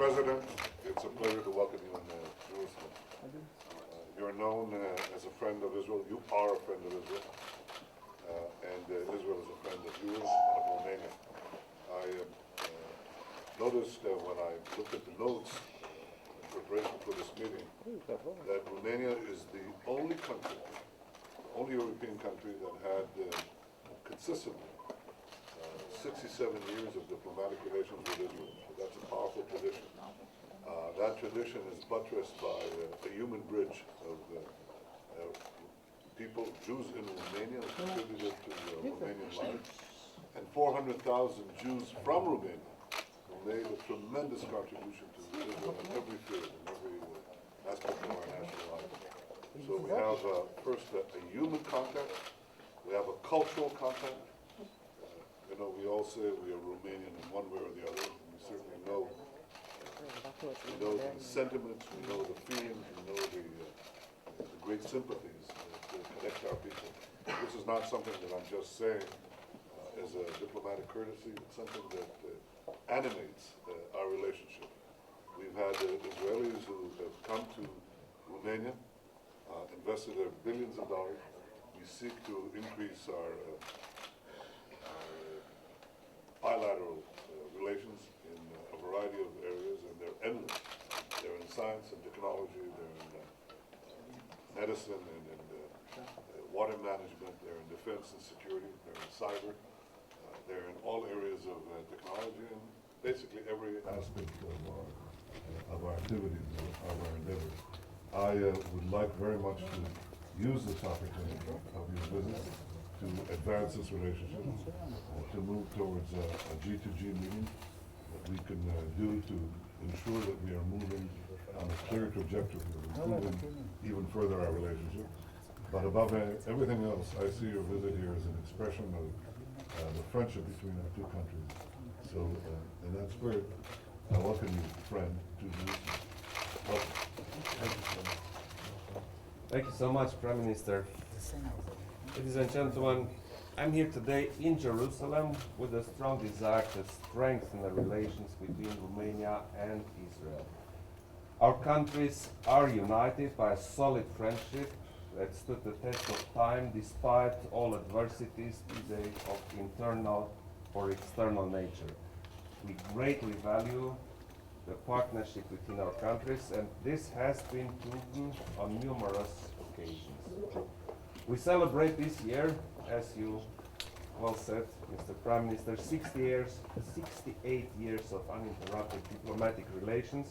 President, it's a pleasure to welcome you in Jerusalem. You're known as a friend of Israel. You are a friend of Israel. And Israel is a friend of yours and of Romania. I noticed when I looked at the notes in preparation for this meeting that Romania is the only country, only European country that had consistently 67 years of diplomatic relations with Israel. So that's a powerful tradition. That tradition is buttressed by a human bridge of people, Jews in Romania, who contributed to Romanian life, and 400,000 Jews from Romania who made a tremendous contribution to Israel in every field, in every aspect of our national life. So we have first a human contact, we have a cultural contact. We all say we are Romanian in one way or the other. We certainly know the sentiments, we know the feelings, we know the great sympathies that connect our people. This is not something that I'm just saying as a diplomatic courtesy. It's something that animates our relationship. We've had Israelis who have come to Romania, invested their billions of dollars. We seek to increase our bilateral relations in a variety of areas, and they're endless. They're in science and technology, they're in medicine and in water management, they're in defense and security, they're in cyber, they're in all areas of technology, and basically every aspect of our activities, of our endeavors. I would like very much to use this opportunity of your visit to advance this relationship, to move towards a G2G meeting that we can do to ensure that we are moving on a clear trajectory of improving even further our relationship. But above everything else, I see your visit here as an expression of the friendship between our two countries. So in that spirit, I welcome you, friend, to Jerusalem. Welcome. Thank you so much. Thank you so much, Prime Minister. Ladies and gentlemen, I'm here today in Jerusalem with a strong desire to strengthen the relations between Romania and Israel. Our countries are united by a solid friendship that stood the test of time despite all adversities, be they of internal or external nature. We greatly value the partnership between our countries, and this has been proven on numerous occasions. We celebrate this year, as you well said, Mr. Prime Minister, 68 years of uninterrupted diplomatic relations,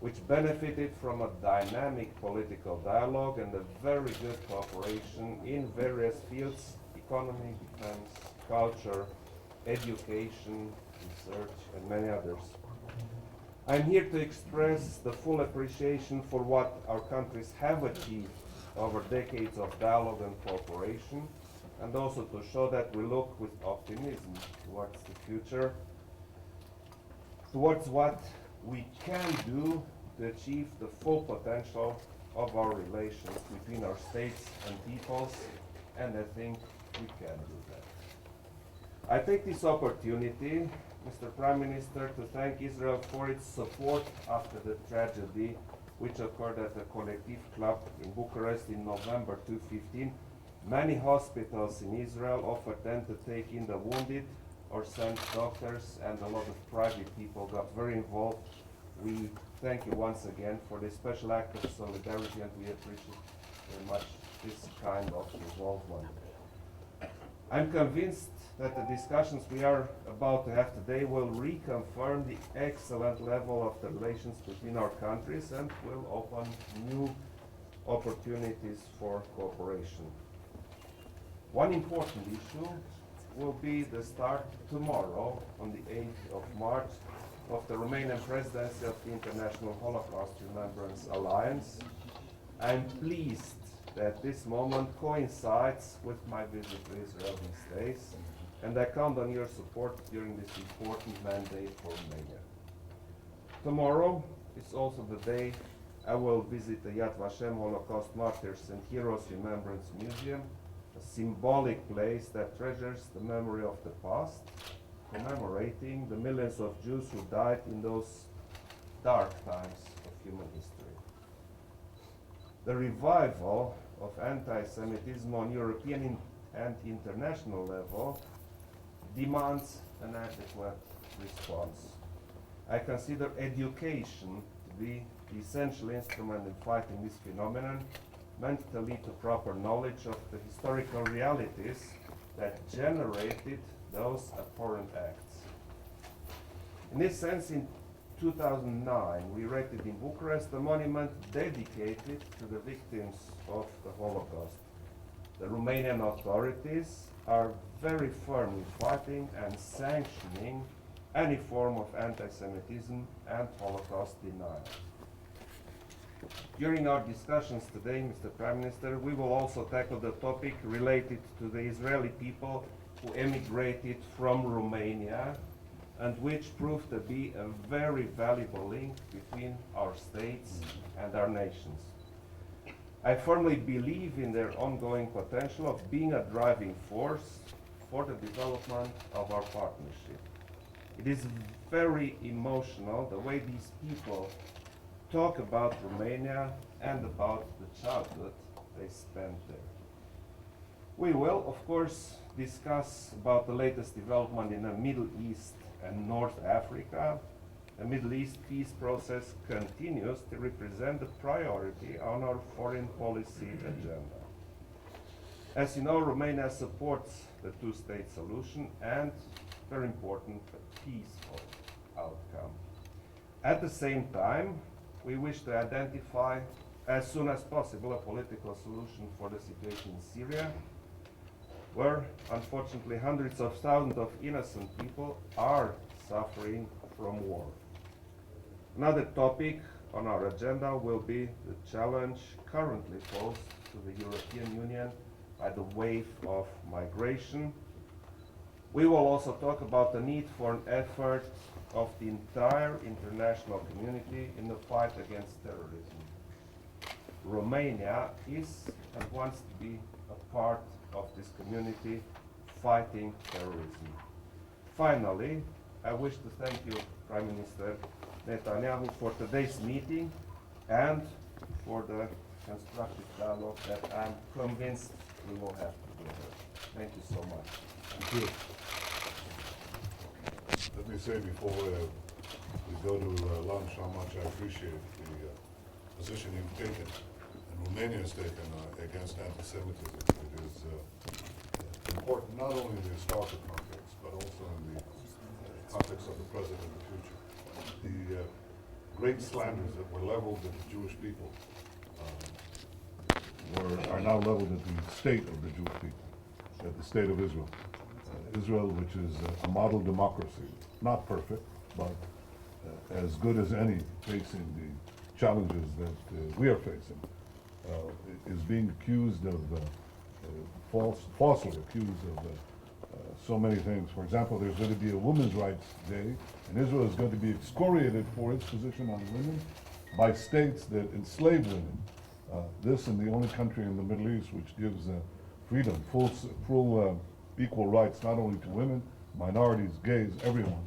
which benefited from a dynamic political dialogue and a very good cooperation in various fields: economy, defense, culture, education, research, and many others. I'm here to express the full appreciation for what our countries have achieved over decades of dialogue and cooperation, and also to show that we look with optimism towards the future, towards what we can do to achieve the full potential of our relations between our states and peoples, and I think we can do that. I take this opportunity, Mr. Prime Minister, to thank Israel for its support after the tragedy which occurred at the Collective Club in Bucharest in November 2015. Many hospitals in Israel offered then to take in the wounded or sent doctors, and a lot of private people got very involved. We thank you once again for this special act of solidarity, and we appreciate very much this kind of involvement. I'm convinced that the discussions we are about to have today will reconfirm the excellent level of the relations between our countries and will open new opportunities for cooperation. One important issue will be the start tomorrow, on the 8th of March, of the Romanian presidency of the International Holocaust Remembrance Alliance. I'm pleased that this moment coincides with my visit to Israel these days, and I count on your support during this important mandate for Romania. Tomorrow is also the day I will visit the Yad Vashem Holocaust Martyrs and Heroes Remembrance Museum, a symbolic place that treasures the memory of the past, commemorating the millions of Jews who died in those dark times of human history. The revival of anti-Semitism on European and international level demands an adequate response. I consider education to be the essential instrument in fighting this phenomenon, meant to lead to proper knowledge of the historical realities that generated those abhorrent acts. In this sense, in 2009, we erected in Bucharest a monument dedicated to the victims of the Holocaust. The Romanian authorities are very firmly fighting and sanctioning any form of anti-Semitism and Holocaust denial. During our discussions today, Mr. Prime Minister, we will also tackle the topic related to the Israeli people who emigrated from Romania and which proved to be a very valuable link between our states and our nations. I firmly believe in their ongoing potential of being a driving force for the development of our partnership. It is very emotional the way these people talk about Romania and about the childhood they spent there. We will, of course, discuss about the latest development in the Middle East and North Africa. The Middle East peace process continues to represent the priority on our foreign policy agenda. As you know, Romania supports the two-state solution and, very important, a peaceful outcome. At the same time, we wish to identify as soon as possible a political solution for the situation in Syria, where unfortunately hundreds of thousands of innocent people are suffering from war. Another topic on our agenda will be the challenge currently posed to the European Union by the wave of migration. We will also talk about the need for an effort of the entire international community in the fight against terrorism. Romania is and wants to be a part of this community fighting terrorism. Finally, I wish to thank you, Prime Minister Netanyahu, for today's meeting and for the constructive dialogue that I'm convinced we will have together. Thank you so much. Thank you. Let me say before we go to lunch how much I appreciate the position you've taken and Romania has taken against anti-Semitism. It is important not only in the historical context, but also in the context of the present and the future. The great slanders that were leveled at the Jewish people are now leveled at the state of the Jewish people, at the state of Israel. Israel, which is a model democracy, not perfect, but as good as any facing the challenges that we are facing, is being accused of, falsely accused of so many things. For example, there's going to be a Women's Rights Day, and Israel is going to be excoriated for its position on women by states that enslave women. This and the only country in the Middle East which gives freedom, full equal rights not only to women, minorities, gays, everyone.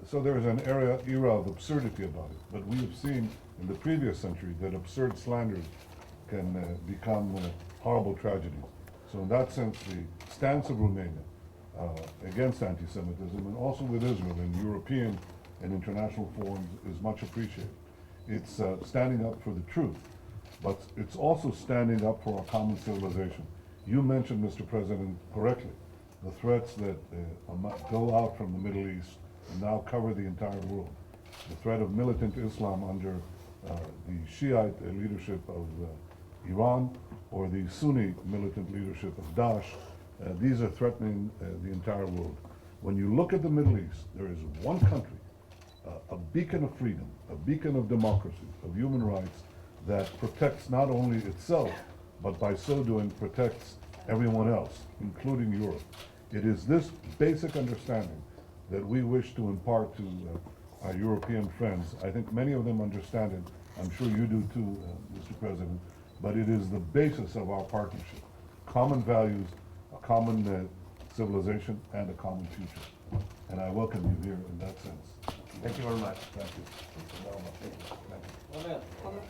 So there is an era of absurdity about it. But we have seen in the previous century that absurd slanders can become horrible tragedies. So in that sense, the stance of Romania against anti-Semitism, and also with Israel in European and international forums, is much appreciated. It's standing up for the truth, but it's also standing up for our common civilization. You mentioned, Mr. President, correctly, the threats that go out from the Middle East and now cover the entire world. The threat of militant Islam under the Shiite leadership of Iran, or the Sunni militant leadership of Daesh. These are threatening the entire world. When you look at the Middle East, there is one country, a beacon of freedom, a beacon of democracy, of human rights, that protects not only itself, but by so doing protects everyone else, including Europe. It is this basic understanding that we wish to impart to our European friends. I think many of them understand it. I'm sure you do too, Mr. President. But it is the basis of our partnership. Common values, a common civilization, and a common future. And I welcome you here in that sense. Thank you very much. Thank you. Amen.